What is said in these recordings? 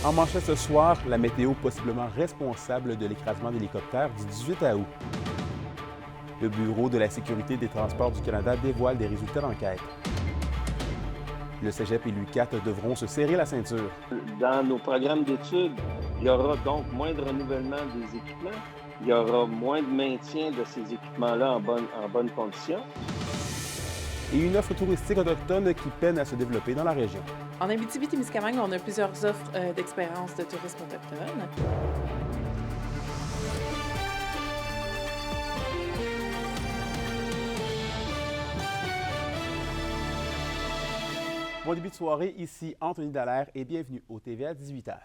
En manchette ce soir, la météo possiblement responsable de l'écrasement d'hélicoptères du 18 août. Le Bureau de la sécurité des transports du Canada dévoile des résultats d'enquête. Le Cégep et l'UQAT devront se serrer la ceinture. Dans nos programmes d'études, il y aura donc moins de renouvellement des équipements, il y aura moins de maintien de ces équipements-là en bonne condition. Et une offre touristique autochtone qui peine à se développer dans la région. En Abitibi-Témiscamingue, on a plusieurs offres d'expériences de tourisme autochtone. Bon début de soirée, ici Anthony Dallaire et bienvenue au TVA 18h.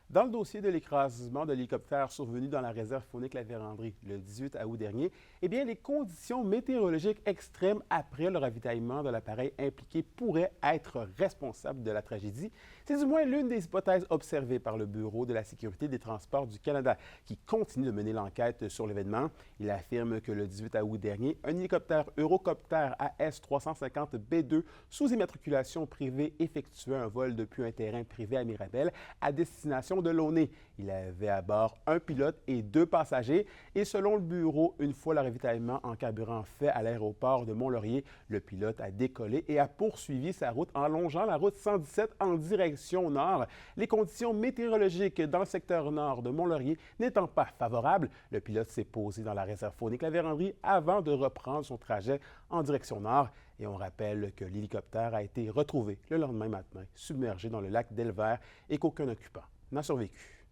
Dans le dossier de l'écrasement de l'hélicoptère survenu dans la réserve faunique La Vérandrie le 18 août dernier, eh bien, les conditions météorologiques extrêmes après le ravitaillement de l'appareil impliqué pourraient être responsables de la tragédie. C'est du moins l'une des hypothèses observées par le Bureau de la sécurité des transports du Canada, qui continue de mener l'enquête sur l'événement. Il affirme que le 18 août dernier, un hélicoptère Eurocopter AS-350B2 sous immatriculation privée effectuait un vol depuis un terrain privé à Mirabel à destination de Launay. Il avait à bord un pilote et 2 passagers. Et selon le bureau, une fois le ravitaillement en carburant fait à l'aéroport de Mont-Laurier, le pilote a décollé et a poursuivi sa route en longeant la route 117 en direction nord. Les conditions météorologiques dans le secteur nord de Mont-Laurier n'étant pas favorables, le pilote s'est posé dans la réserve faunique La Vérandrie avant de reprendre son trajet en direction nord. Et on rappelle que l'hélicoptère a été retrouvé le lendemain matin, submergé dans le lac d'Elvert et qu'aucun occupant n'a survécu.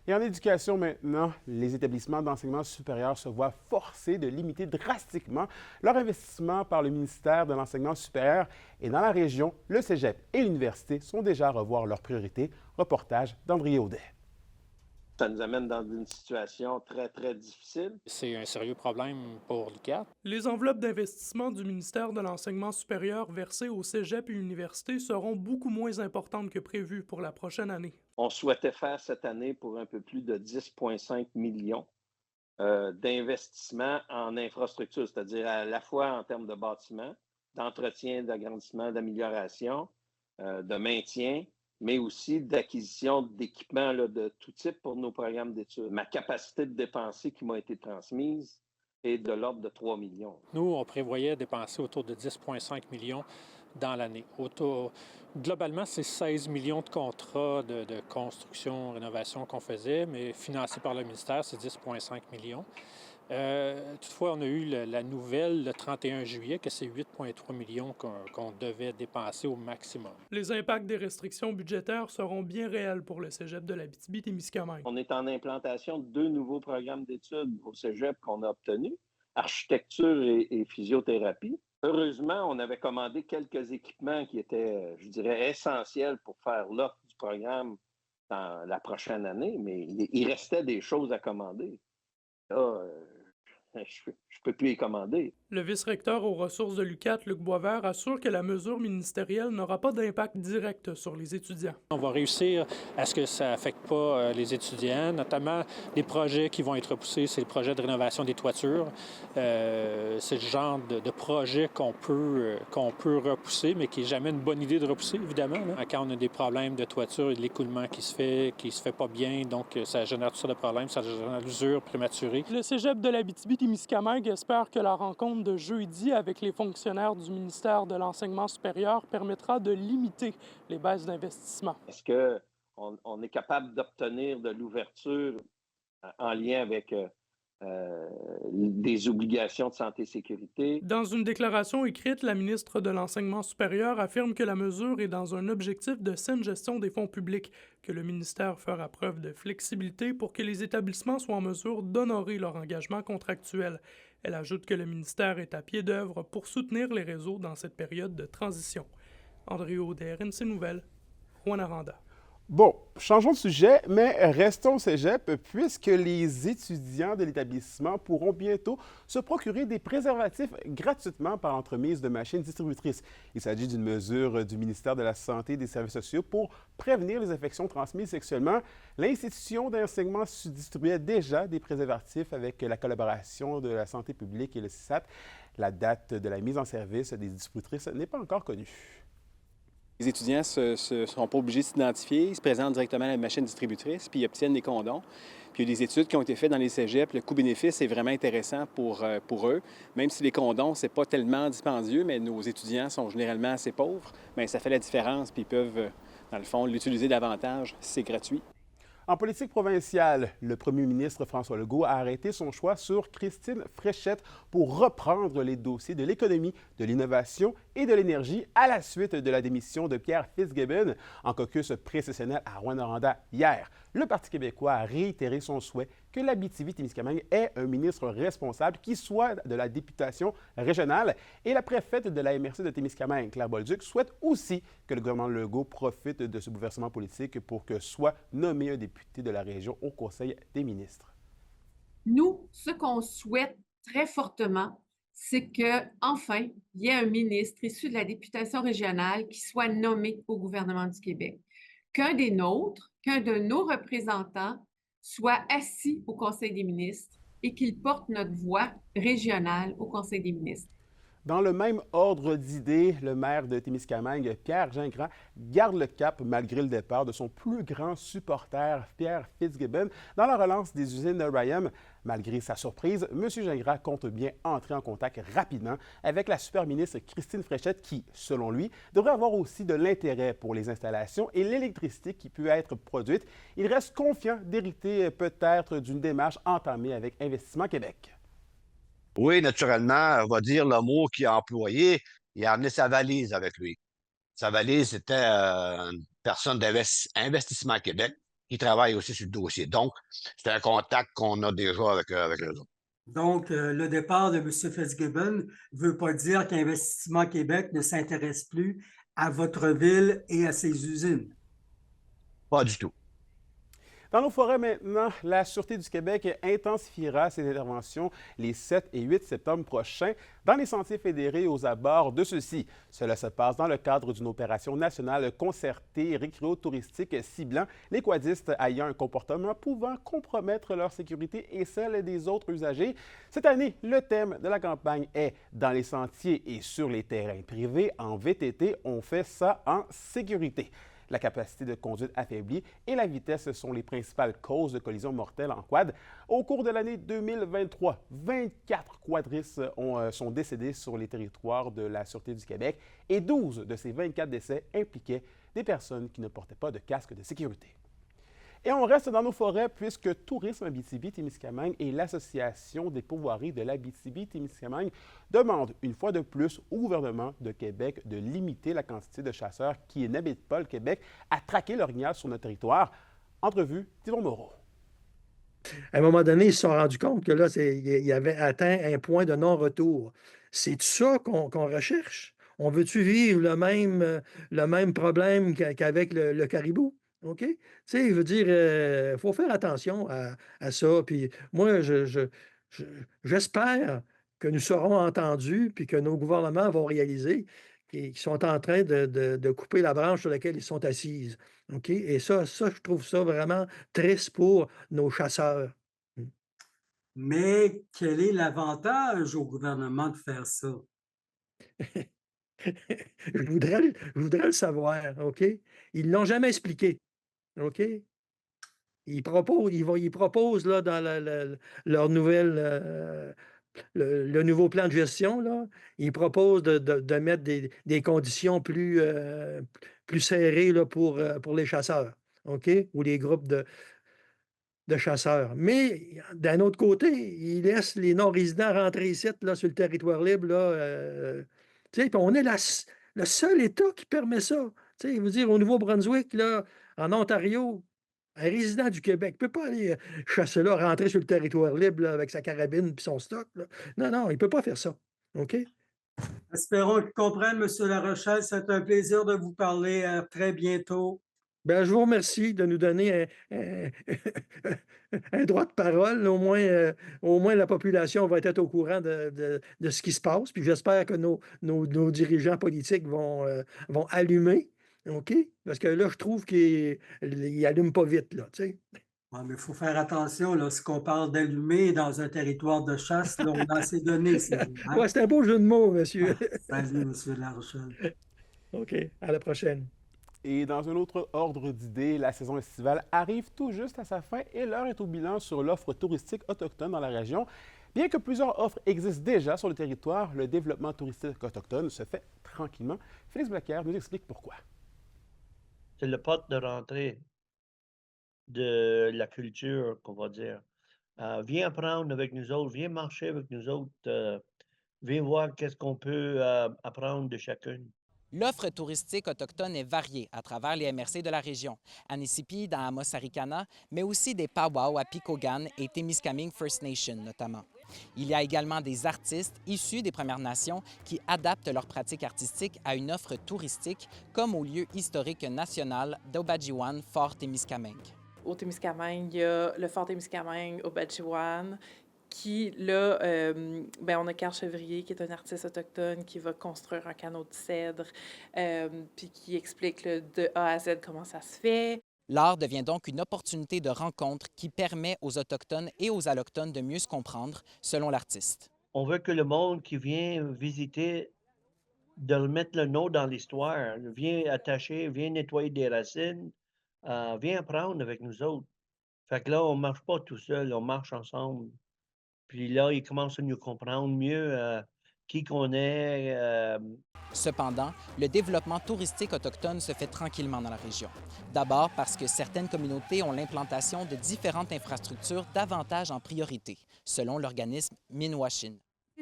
Et en éducation maintenant, les établissements d'enseignement supérieur se voient forcés de limiter drastiquement leur investissement par le ministère de l'Enseignement supérieur. Et dans la région, le Cégep et l'université sont déjà à revoir leurs priorités. Reportage d'André Audet. Ça nous amène dans une situation très, très difficile. C'est un sérieux problème pour l'UQAT. Les enveloppes d'investissement du ministère de l'Enseignement supérieur versées au Cégep et l'université seront beaucoup moins importantes que prévu pour la prochaine année. On souhaitait faire cette année pour un peu plus de 10,5 millions d'investissements en infrastructure, c'est-à-dire à la fois en termes de bâtiments, d'entretien, d'agrandissement, d'amélioration, de maintien, mais aussi d'acquisition d'équipements là, de tout type pour nos programmes d'études. Ma capacité de dépenser qui m'a été transmise est de l'ordre de 3 millions. Nous, on prévoyait dépenser autour de 10,5 millions dans l'année. Globalement, c'est 16 millions de contrats de construction, rénovation qu'on faisait, mais financés par le ministère, c'est 10,5 millions. Toutefois, on a eu la nouvelle le 31 juillet que c'est 8,3 millions qu'on devait dépenser au maximum. Les impacts des restrictions budgétaires seront bien réels pour le Cégep de l'Abitibi-Témiscamingue. On est en implantation de 2 nouveaux programmes d'études au Cégep qu'on a obtenus, architecture et physiothérapie. Heureusement, on avait commandé quelques équipements qui étaient, je dirais, essentiels pour faire l'offre du programme dans la prochaine année, mais il restait des choses à commander. Là, je ne peux plus les commander. Le vice-recteur aux ressources de l'UQAT, Luc Boisvert, assure que la mesure ministérielle n'aura pas d'impact direct sur les étudiants. On va réussir à ce que ça n'affecte pas les étudiants, notamment les projets qui vont être repoussés, c'est le projet de rénovation des toitures. C'est le genre de projet qu'on peut repousser, mais qui n'est jamais une bonne idée de repousser, évidemment. Là. Quand on a des problèmes de toiture et de l'écoulement qui se fait pas bien, donc ça génère tout ça de problèmes, ça génère l'usure prématurée. Le Cégep de l'Abitibi-Témiscamingue espère que la rencontre de jeudi avec les fonctionnaires du ministère de l'Enseignement supérieur permettra de limiter les baisses d'investissement. Est-ce qu'on est capable d'obtenir de l'ouverture en lien avec des obligations de santé et sécurité? Dans une déclaration écrite, la ministre de l'Enseignement supérieur affirme que la mesure est dans un objectif de saine gestion des fonds publics, que le ministère fera preuve de flexibilité pour que les établissements soient en mesure d'honorer leur engagement contractuel. Elle ajoute que le ministère est à pied d'œuvre pour soutenir les réseaux dans cette période de transition. André Audet, RNC Nouvelles, Rouyn-Noranda. Bon, changeons de sujet, mais restons au Cégep puisque les étudiants de l'établissement pourront bientôt se procurer des préservatifs gratuitement par l'entremise de machines distributrices. Il s'agit d'une mesure du ministère de la Santé et des Services sociaux pour prévenir les infections transmises sexuellement. L'institution d'enseignement distribuait déjà des préservatifs avec la collaboration de la santé publique et le CISAT. La date de la mise en service des distributrices n'est pas encore connue. Les étudiants ne sont pas obligés de s'identifier, ils se présentent directement à la machine distributrice, puis ils obtiennent des condoms. Puis il y a des études qui ont été faites dans les cégeps. Le coût-bénéfice est vraiment intéressant pour eux. Même si les condoms, c'est pas tellement dispendieux, mais nos étudiants sont généralement assez pauvres, bien, ça fait la différence, puis ils peuvent, dans le fond, l'utiliser davantage si c'est gratuit. En politique provinciale, le premier ministre François Legault a arrêté son choix sur Christine Fréchette pour reprendre les dossiers de l'économie, de l'innovation et de l'énergie à la suite de la démission de Pierre Fitzgibbon en caucus précessionnel à Rouyn-Noranda hier. Le Parti québécois a réitéré son souhait que l'Abitibi-Témiscamingue ait un ministre responsable qui soit de la députation régionale. Et la préfète de la MRC de Témiscamingue, Claire Bolduc, souhaite aussi que le gouvernement Legault profite de ce bouleversement politique pour que soit nommé un député de la région au Conseil des ministres. Nous, ce qu'on souhaite très fortement, c'est qu'enfin, il y ait un ministre issu de la députation régionale qui soit nommé au gouvernement du Québec. Qu'un de nos représentants soit assis au Conseil des ministres et qu'il porte notre voix régionale au Conseil des ministres. Dans le même ordre d'idées, le maire de Témiscamingue, Pierre Gingras, garde le cap malgré le départ de son plus grand supporter, Pierre Fitzgibbon, dans la relance des usines de Rayam. Malgré sa surprise, M. Gingras compte bien entrer en contact rapidement avec la super ministre Christine Fréchette qui, selon lui, devrait avoir aussi de l'intérêt pour les installations et l'électricité qui peut être produite. Il reste confiant d'hériter peut-être d'une démarche entamée avec Investissement Québec. Oui, naturellement, on va dire le mot qu'il a employé. Il a amené sa valise avec lui. Sa valise, c'était une personne d'Investissement Québec qui travaille aussi sur le dossier. Donc, c'est un contact qu'on a déjà avec eux autres. Donc, le départ de M. Fitzgibbon ne veut pas dire qu'Investissement Québec ne s'intéresse plus à votre ville et à ses usines. Pas du tout. Dans nos forêts maintenant, la Sûreté du Québec intensifiera ses interventions les 7 et 8 septembre prochains dans les sentiers fédérés aux abords de ceux-ci. Cela se passe dans le cadre d'une opération nationale concertée récréo-touristique ciblant les quadistes ayant un comportement pouvant compromettre leur sécurité et celle des autres usagers. Cette année, le thème de la campagne est « Dans les sentiers et sur les terrains privés, en VTT, on fait ça en sécurité ». La capacité de conduite affaiblie et la vitesse sont les principales causes de collisions mortelles en quad. Au cours de l'année 2023, 24 quadristes sont décédés sur les territoires de la Sûreté du Québec et 12 de ces 24 décès impliquaient des personnes qui ne portaient pas de casque de sécurité. Et on reste dans nos forêts puisque Tourisme Abitibi-Témiscamingue et l'Association des pourvoiries de l'Abitibi-Témiscamingue demandent une fois de plus au gouvernement de Québec de limiter la quantité de chasseurs qui n'habitent pas le Québec à traquer l'orignal sur notre territoire. Entrevue d'Yvon Moreau. À un moment donné, ils se sont rendus compte que là, il avait atteint un point de non-retour. C'est ça qu'on recherche? On veut-tu vivre le même problème qu'avec le caribou? OK? Tu sais, je veux dire, il faut faire attention à ça. Puis moi, j'espère que nous serons entendus puis que nos gouvernements vont réaliser qu'ils sont en train de couper la branche sur laquelle ils sont assis. OK? Et ça, je trouve ça vraiment triste pour nos chasseurs. Mais quel est l'avantage au gouvernement de faire ça? Je voudrais le savoir, OK? Ils ne l'ont jamais expliqué. OK? Ils proposent là, dans leur nouvelle, le nouveau plan de gestion, là, ils proposent de mettre des conditions plus serrées là, pour les chasseurs, OK? Ou les groupes de chasseurs. Mais d'un autre côté, ils laissent les non-résidents rentrer ici, là, sur le territoire libre. Là, tu sais, puis on est le seul État qui permet ça. Tu sais, je veux dire, au Nouveau-Brunswick, là, en Ontario, un résident du Québec ne peut pas aller chasser là, rentrer sur le territoire libre là, avec sa carabine et son stock. Là. Non, il ne peut pas faire ça. OK? Espérons qu'ils comprennent, M. Larochelle. C'est un plaisir de vous parler. À très bientôt. Ben, je vous remercie de nous donner un droit de parole. Au moins, la population va être au courant de ce qui se passe. Puis j'espère que nos dirigeants politiques vont allumer. OK? Parce que là, je trouve qu'ils n'allument pas vite, là, tu sais. Ouais, mais il faut faire attention, lorsqu'on parle d'allumer dans un territoire de chasse, là, on a assez donné. Ouais, c'est un beau jeu de mots, monsieur. Salut, M. Larochelle. OK, à la prochaine. Et dans un autre ordre d'idées, la saison estivale arrive tout juste à sa fin et l'heure est au bilan sur l'offre touristique autochtone dans la région. Bien que plusieurs offres existent déjà sur le territoire, le développement touristique autochtone se fait tranquillement. Félix Blaquière nous explique pourquoi. C'est le porte de rentrée de la culture, qu'on va dire. Viens apprendre avec nous autres, viens marcher avec nous autres, viens voir qu'est-ce qu'on peut apprendre de chacune. L'offre touristique autochtone est variée à travers les MRC de la région, Anisipi dans Amos-Arikana, mais aussi des powwows à Picogan et Témiscamingue First Nation notamment. Il y a également des artistes issus des Premières Nations qui adaptent leur pratique artistique à une offre touristique, comme au lieu historique national d'Obadjiwan, Fort Témiscamingue. Au Témiscamingue, il y a le Fort Témiscamingue, Obadjiwan, qui, là, on a Carl Chevrier, qui est un artiste autochtone, qui va construire un canot de cèdre, puis qui explique là, de A à Z comment ça se fait. L'art devient donc une opportunité de rencontre qui permet aux Autochtones et aux Allochtones de mieux se comprendre, selon l'artiste. On veut que le monde qui vient visiter, de remettre le nom dans l'histoire, viens attacher, viens nettoyer des racines, viens apprendre avec nous autres. Fait que là, on ne marche pas tout seul, on marche ensemble. Puis là, ils commencent à nous comprendre mieux qui qu'on est. Cependant, le développement touristique autochtone se fait tranquillement dans la région. D'abord parce que certaines communautés ont l'implantation de différentes infrastructures davantage en priorité, selon l'organisme Minwashin.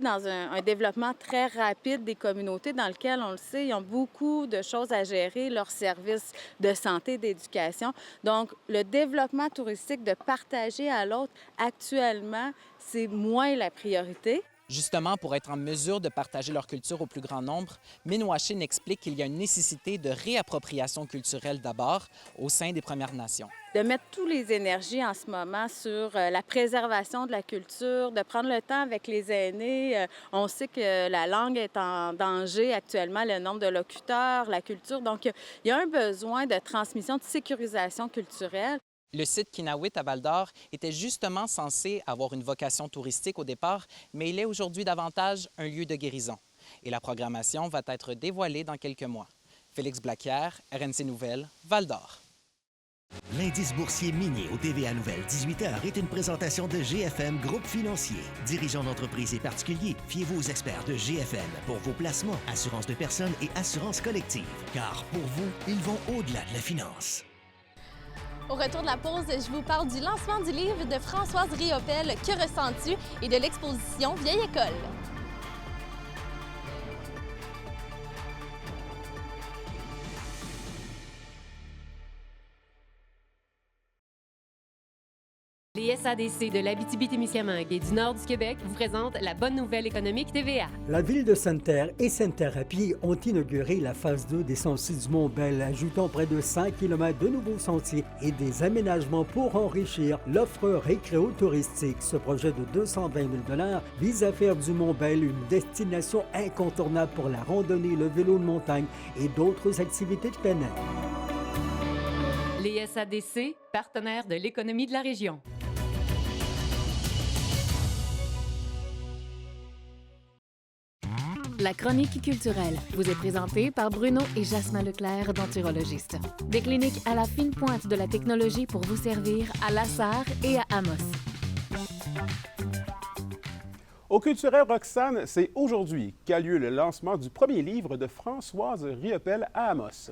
Dans un développement très rapide des communautés dans lequel, on le sait, ils ont beaucoup de choses à gérer, leurs services de santé, d'éducation. Donc, le développement touristique, de partager à l'autre, actuellement, c'est moins la priorité. Justement, pour être en mesure de partager leur culture au plus grand nombre, Minwashin explique qu'il y a une nécessité de réappropriation culturelle d'abord au sein des Premières Nations. De mettre toutes les énergies en ce moment sur la préservation de la culture, de prendre le temps avec les aînés. On sait que la langue est en danger actuellement, le nombre de locuteurs, la culture. Donc, il y a un besoin de transmission, de sécurisation culturelle. Le site Kinawit à Val-d'Or était justement censé avoir une vocation touristique au départ, mais il est aujourd'hui davantage un lieu de guérison. Et la programmation va être dévoilée dans quelques mois. Félix Blaquière, RNC Nouvelles, Val-d'Or. L'indice boursier minier au TVA Nouvelles 18h est une présentation de GFM Groupe Financier. Dirigeants d'entreprises et particuliers, fiez-vous aux experts de GFM pour vos placements, assurances de personnes et assurances collectives. Car pour vous, ils vont au-delà de la finance. Au retour de la pause, je vous parle du lancement du livre de Françoise Riopel, Que ressens-tu? Et de l'exposition Vieille École. Les SADC de l'Abitibi-Témiscamingue et du nord du Québec vous présentent la bonne nouvelle économique TVA. La ville de Sainte-Terre et Sainte-Thérapie ont inauguré la phase 2 des sentiers du Mont-Bel, ajoutant près de 100 km de nouveaux sentiers et des aménagements pour enrichir l'offre récréo-touristique. Ce projet de 220 000 $ vise à faire du Mont-Bel une destination incontournable pour la randonnée, le vélo de montagne et d'autres activités de plein air. Les SADC, partenaires de l'économie de la région. La chronique culturelle vous est présentée par Bruno et Jasmin Leclerc, denturologistes. Des cliniques à la fine pointe de la technologie pour vous servir à Lassar et à Amos. Au Culturel Roxane, c'est aujourd'hui qu'a lieu le lancement du premier livre de Françoise Riopel à Amos.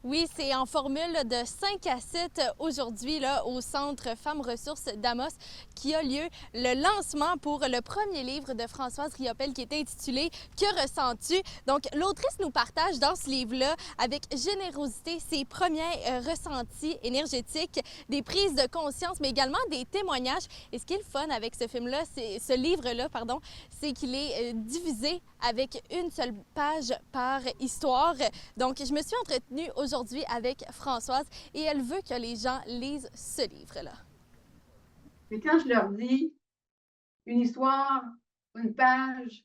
Oui, c'est en formule de 5 à 7 aujourd'hui là, au Centre Femmes Ressources d'Amos qui a lieu le lancement pour le premier livre de Françoise Riopel qui est intitulé « Que ressens-tu? » Donc, l'autrice nous partage dans ce livre-là avec générosité ses premiers ressentis énergétiques, des prises de conscience, mais également des témoignages. Et ce qui est le fun avec ce livre-là, c'est qu'il est divisé avec une seule page par histoire. Donc, je me suis entretenue aujourd'hui avec Françoise et elle veut que les gens lisent ce livre-là. Mais quand je leur dis une histoire, une page,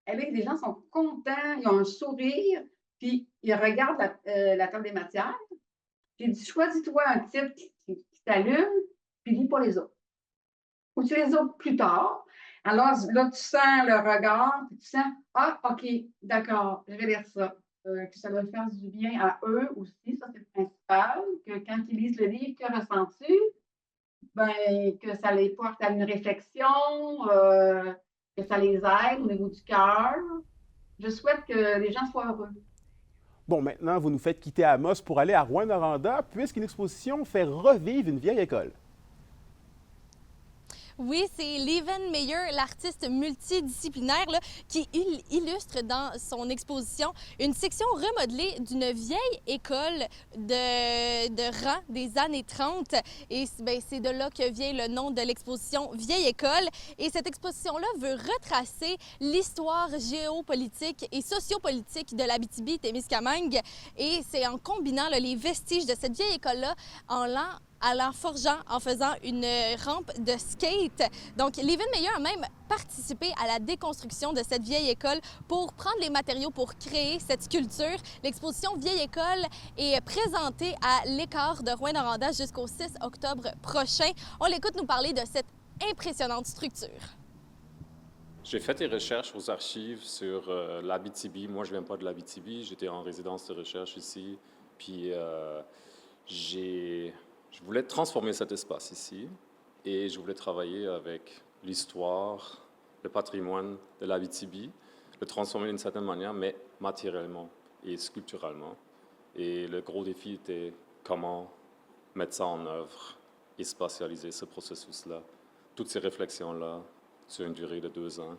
avec les gens sont contents, ils ont un sourire, puis ils regardent la table des matières. J'ai dit, choisis-toi un titre qui t'allume, puis lis pas les autres. Ou tu les autres plus tard. Alors là, tu sens le regard, puis tu sens, ah, OK, d'accord, je vais lire ça. Que ça doit faire du bien à eux aussi, ça c'est le principal, que quand ils lisent le livre, que ressens-tu? Ben, que ça les porte à une réflexion, que ça les aide au niveau du cœur. Je souhaite que les gens soient heureux. Bon, maintenant, vous nous faites quitter Amos pour aller à Rouyn-Noranda, puisqu'une exposition fait revivre une vieille école. Oui, c'est Leven Meyer, l'artiste multidisciplinaire là, qui illustre dans son exposition une section remodelée d'une vieille école de rang des années 30. Et c'est de là que vient le nom de l'exposition Vieille École. Et cette exposition-là veut retracer l'histoire géopolitique et sociopolitique de l'Abitibi-Témiscamingue. Et c'est en combinant là, les vestiges de cette vieille école-là en forgeant, en faisant une rampe de skate. Donc, Leven Meyer a même participé à la déconstruction de cette vieille école pour prendre les matériaux pour créer cette sculpture. L'exposition Vieille École est présentée à l'Écart de Rouyn-Noranda jusqu'au 6 octobre prochain. On l'écoute nous parler de cette impressionnante structure. J'ai fait des recherches aux archives sur l'Abitibi. Moi, je ne viens pas de l'Abitibi. J'étais en résidence de recherche ici. Puis, je voulais transformer cet espace ici et je voulais travailler avec l'histoire, le patrimoine de l'Abitibi, le transformer d'une certaine manière, mais matériellement et sculpturalement. Et le gros défi était comment mettre ça en œuvre et spatialiser ce processus-là, toutes ces réflexions-là sur une durée de 2 ans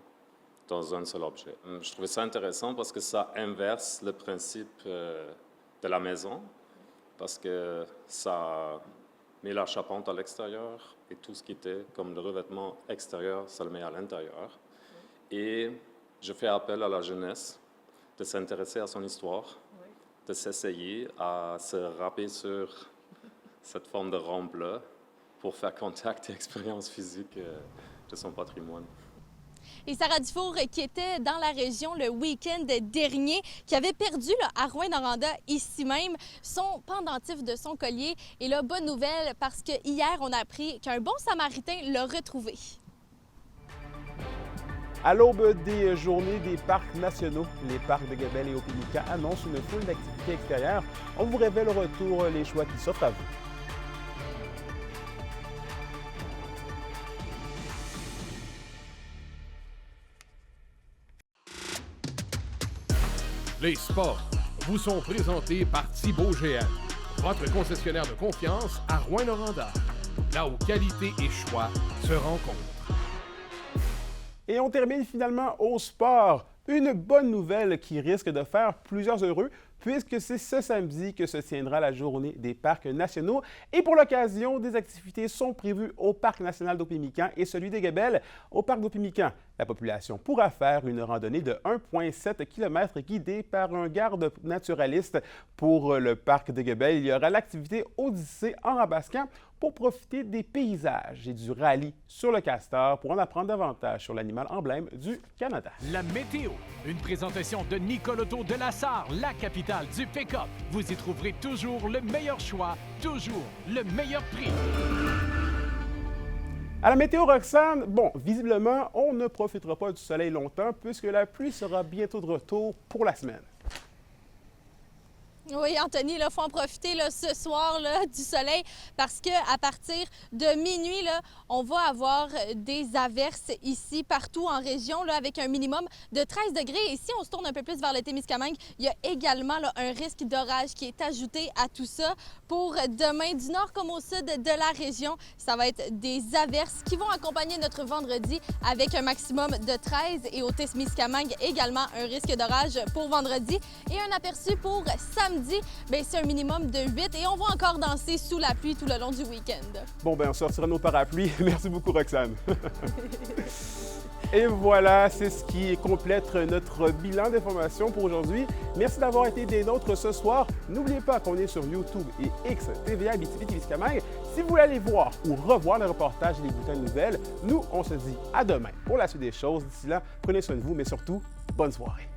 dans un seul objet. Je trouvais ça intéressant parce que ça inverse le principe de la maison, parce que ça met la charpente à l'extérieur et tout ce qui était comme le revêtement extérieur, ça le met à l'intérieur. Et je fais appel à la jeunesse de s'intéresser à son histoire, de s'essayer à se râper sur cette forme de rampe-là pour faire contact et expérience physique de son patrimoine. Et Sarah Dufour, qui était dans la région le week-end dernier, qui avait perdu là, à Rouyn-Noranda, ici même, son pendentif de son collier. Et là, bonne nouvelle, parce que hier, on a appris qu'un bon samaritain l'a retrouvé. À l'aube des journées des parcs nationaux, les parcs de Gabelle et Opémika annoncent une foule d'activités extérieures. On vous révèle au retour les choix qui s'offrent à vous. Les sports vous sont présentés par Thibaut GM, votre concessionnaire de confiance à Rouyn-Noranda, là où qualité et choix se rencontrent. Et on termine finalement au sport. Une bonne nouvelle qui risque de faire plusieurs heureux, puisque c'est ce samedi que se tiendra la journée des parcs nationaux. Et pour l'occasion, des activités sont prévues au Parc national d'Opémican et celui des Gabelles. Au Parc d'Opémican, la population pourra faire une randonnée de 1,7 km guidée par un garde naturaliste. Pour le Parc de Gabelle, il y aura l'activité Odyssée en Rabascan pour profiter des paysages et du rallye sur le castor pour en apprendre davantage sur l'animal emblème du Canada. La météo, une présentation de Nicole Auto de La Sarre, la capitale du pick-up. Vous y trouverez toujours le meilleur choix, toujours le meilleur prix. À la météo, Roxane, bon, visiblement, on ne profitera pas du soleil longtemps puisque la pluie sera bientôt de retour pour la semaine. Oui, Anthony, il faut en profiter là, ce soir là, du soleil parce qu'à partir de minuit, là, on va avoir des averses ici, partout en région, là, avec un minimum de 13 degrés. Et si on se tourne un peu plus vers le Témiscamingue, il y a également là, un risque d'orage qui est ajouté à tout ça. Pour demain, du nord comme au sud de la région, ça va être des averses qui vont accompagner notre vendredi avec un maximum de 13. Et au Témiscamingue, également un risque d'orage pour vendredi. Et un aperçu pour samedi. C'est un minimum de 8 et on va encore danser sous la pluie tout le long du week-end. Bon, ben on sortira nos parapluies. Merci beaucoup, Roxane. Et voilà, c'est ce qui complète notre bilan d'information pour aujourd'hui. Merci d'avoir été des nôtres ce soir. N'oubliez pas qu'on est sur YouTube et X, TVA, Abitibi-Témiscamingue. Si vous voulez aller voir ou revoir les reportages et les bulletins de nouvelles, nous, on se dit à demain pour la suite des choses. D'ici là, prenez soin de vous, mais surtout, bonne soirée.